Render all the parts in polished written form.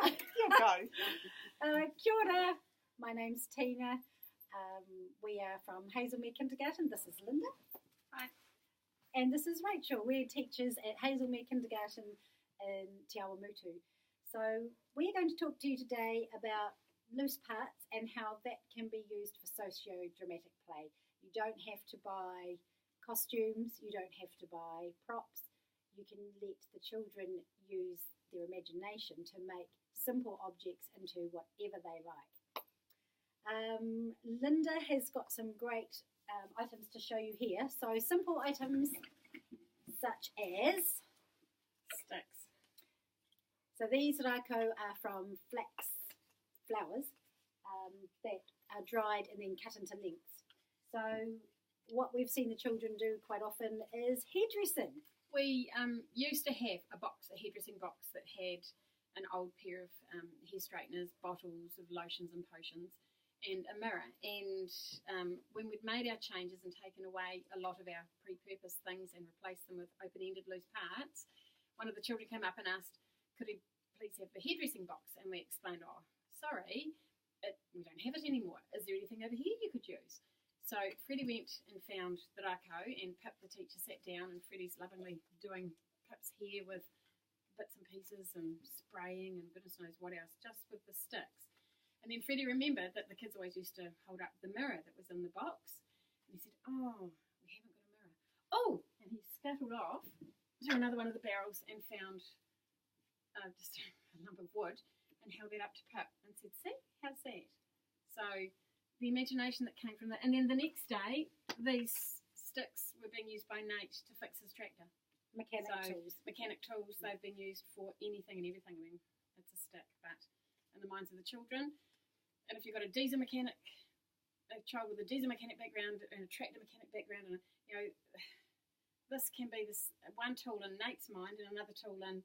You go. Kia ora, my name's Tina. We are from Hazelmere Kindergarten. This is Linda. Hi. And this is Rachel. We're teachers at Hazelmere Kindergarten in Te Awamutu. So we're going to talk to you today about loose parts and how that can be used for socio-dramatic play. You don't have to buy costumes, you don't have to buy props. You can let the children use their imagination to make simple objects into whatever they like. Linda has got some great items to show you here. So simple items such as Sticks. So these rako are from flax flowers that are dried and then cut into lengths. So what we've seen the children do quite often is hairdressing. We used to have a hairdressing box that had an old pair of hair straighteners, bottles of lotions and potions, and a mirror. And when we'd made our changes and taken away a lot of our pre-purposed things and replaced them with open-ended loose parts, one of the children came up and asked, could he please have the hairdressing box? And we explained, sorry, we don't have it anymore. Is there anything over here you could use? So Freddie went and found the rako, and Pip, the teacher, sat down, and Freddie's lovingly doing Pip's hair with bits and pieces and spraying and goodness knows what else, just with the sticks. And then Freddie remembered that the kids always used to hold up the mirror that was in the box. And he said, we haven't got a mirror. Oh! And he scuttled off to another one of the barrels and found just a lump of wood and held it up to Pip and said, see, how's that? So the imagination that came from that. And then the next day, these sticks were being used by Nate to fix his tractor. Mechanic tools, they've been used for anything and everything. I mean, it's a stick, but in the minds of the children. And if you've got a child with a diesel mechanic background and a tractor mechanic background, and this can be this one tool in Nate's mind and another tool in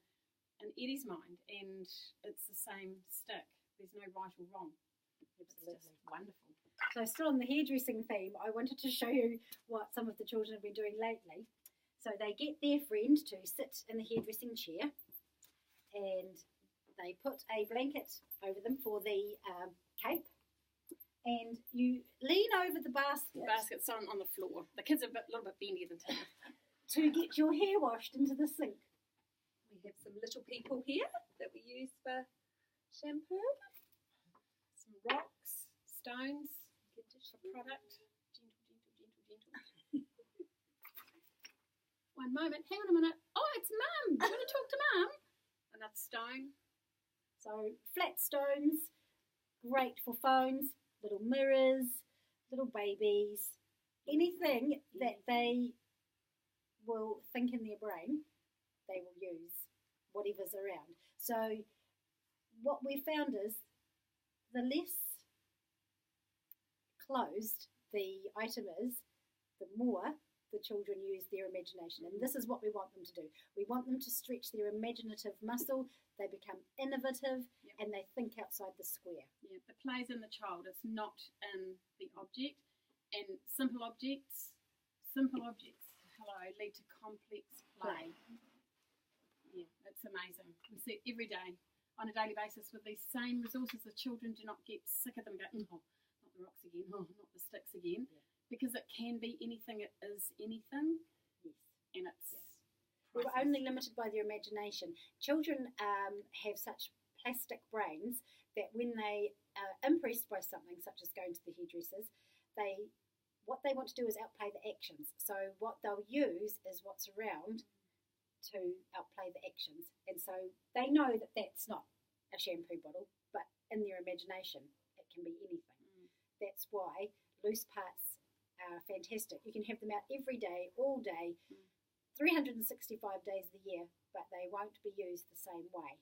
Eddie's mind, and it's the same stick. There's no right or wrong. Absolutely. It's just wonderful. So still on the hairdressing theme, I wanted to show you what some of the children have been doing lately. So they get their friend to sit in the hairdressing chair, and they put a blanket over them for the cape, and you lean over the basket. The basket's on the floor. The kids are a little bit bendier than Tina. To get your hair washed into the sink. We have some little people here that we use for shampoo. Some rocks, stones, for product. Gentle. One moment, hang on a minute. Oh, it's Mum. Do you want to talk to Mum? Another stone. So flat stones, great for phones, little mirrors, little babies, anything that they will think in their brain, they will use whatever's around. So what we found is the less closed the item is, the more the children use their imagination. And this is what we want them to do. We want them to stretch their imaginative muscle. They become innovative, and they think outside the square. Yeah, the play's in the child. It's not in the object. And simple objects, lead to complex play. Yeah, it's amazing. We see it every day on a daily basis with these same resources. The children do not get sick of them going, not the rocks again, not the sticks again. Yeah. Because it can be anything, it is anything. Yes. And it's... Yes. We were only limited by their imagination. Children have such plastic brains that when they are impressed by something, such as going to the hairdressers, what they want to do is outplay the actions. So what they'll use is what's around to outplay the actions. And so they know that that's not a shampoo bottle, but in their imagination, it can be anything. That's why loose parts are fantastic. You can have them out every day, all day, 365 days of the year, but they won't be used the same way.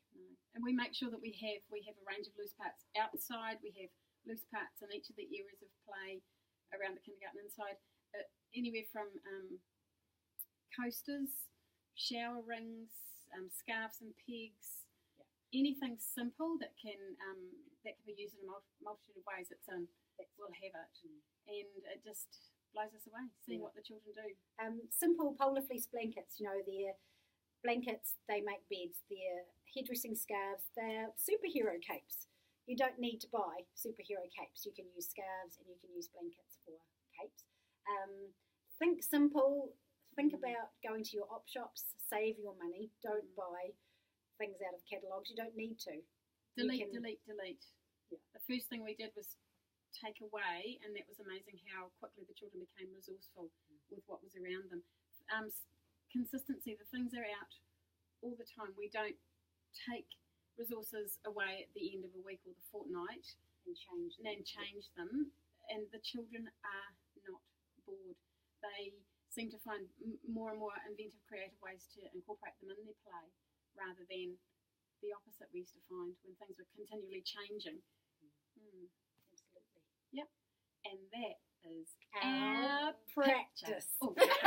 And we make sure that we have a range of loose parts outside. We have loose parts in each of the areas of play around the kindergarten inside, anywhere from coasters, shower rings, scarves and pegs, anything simple that can be used in a multitude of ways. We'll have it. And it just blows us away, seeing what the children do. Simple polar fleece blankets, they're blankets, they make beds, they're hairdressing scarves, they're superhero capes. You don't need to buy superhero capes. You can use scarves and you can use blankets for capes. Think simple. Think about going to your op shops. Save your money. Don't buy things out of catalogues. You don't need to. Delete. Yeah. The first thing we did was take away, and that was amazing how quickly the children became resourceful with what was around them. Consistency. The things are out all the time. We don't take resources away at the end of a week or the fortnight and change them, and the children are not bored. They seem to find more and more inventive, creative ways to incorporate them in their play, rather than the opposite we used to find when things were continually changing. Absolutely. Yep. And that is our practice. Oh, practice.